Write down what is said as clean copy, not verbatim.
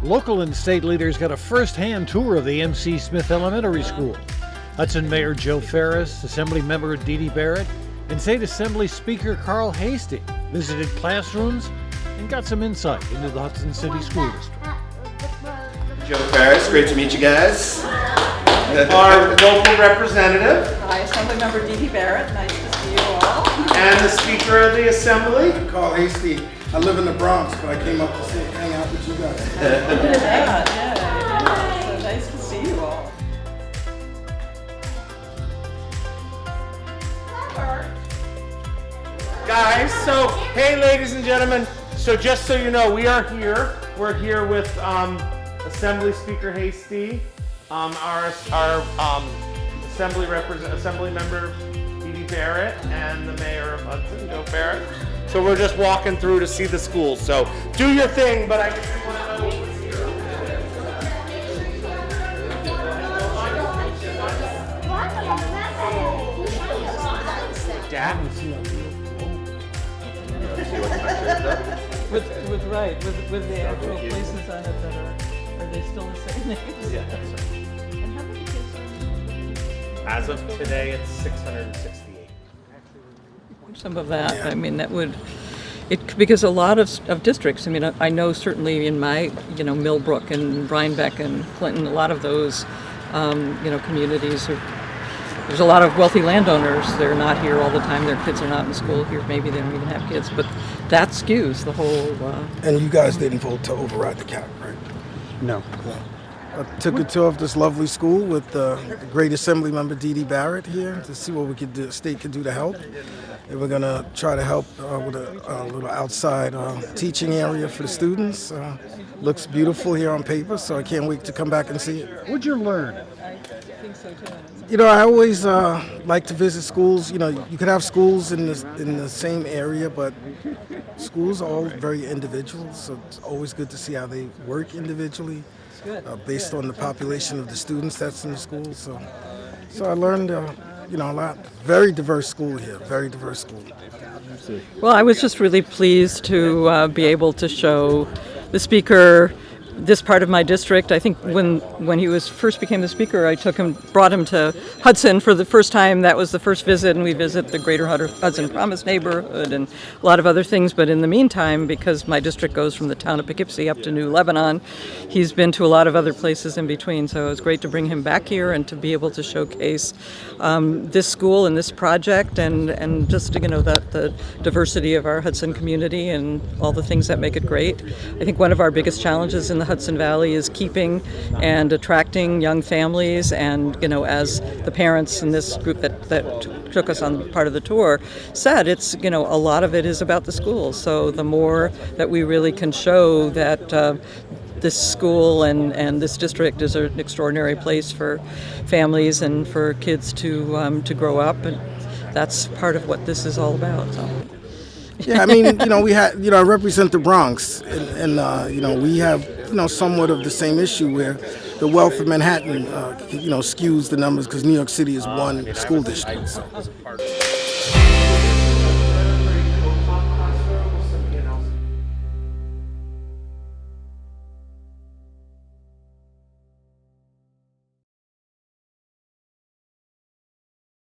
Local and state leaders got a first-hand tour of the MC Smith Elementary School. Hudson Mayor Joe Ferris, Assemblymember Didi Barrett, and State Assembly Speaker Carl Heastie visited classrooms and got some insight into the Hudson City School District. Joe Ferris, great to meet you guys. Our local representative. Hi, Assemblymember Didi Barrett, nice to see you all. And the Speaker of the Assembly. Carl Heastie. I live in the Bronx, but I came up to hang out with you guys. So nice to see you all. Guys, so, hey ladies and gentlemen, so just so you know, we're here with Assembly Speaker Heastie, our Assemblymember Didi Barrett, and the Mayor of Hudson, Joe Barrett. So we're just walking through to see the schools. So do your thing, but I just want to know what was here. Dad and see with the actual places on it that are they still the same names? Yeah. And how many kids are As of today, it's 668. some of that? I mean, that would, because a lot of districts, I mean, I know certainly in my, Millbrook and Rhinebeck and Clinton, a lot of those, communities there's a lot of wealthy landowners. They're not here all the time. Their kids are not in school here. Maybe they don't even have kids, but that skews the whole. And you guys didn't vote to override the cap, right? No. I took a tour of this lovely school with the great Assemblymember Didi Barrett here to see what the state could do to help. And we're going to try to help with a little outside teaching area for the students. Looks beautiful here on paper, so I can't wait to come back and see it. What'd you learn? I think so too. I always like to visit schools. You could have schools in the same area, but schools are all very individual, so it's always good to see how they work individually based on the population of the students that's in the school. So I learned, a lot. Very diverse school here, very diverse school. Well, I was just really pleased to be able to show the speaker this part of my district. I think when he first became the speaker, I brought him to Hudson for the first time. That was the first visit, and we visit the Greater Hudson Promise neighborhood and a lot of other things. But in the meantime, because my district goes from the town of Poughkeepsie up to New Lebanon, he's been to a lot of other places in between. So it was great to bring him back here and to be able to showcase this school and this project and just the diversity of our Hudson community and all the things that make it great. I think one of our biggest challenges in the Hudson Valley is keeping and attracting young families, and as the parents in this group that took us on part of the tour said, it's a lot of it is about the schools. So the more that we really can show that this school and this district is an extraordinary place for families and for kids to grow up, and that's part of what this is all about. So. Yeah, I mean, I represent the Bronx, and we have, somewhat of the same issue where the wealth of Manhattan, skews the numbers because New York City is one school district. So.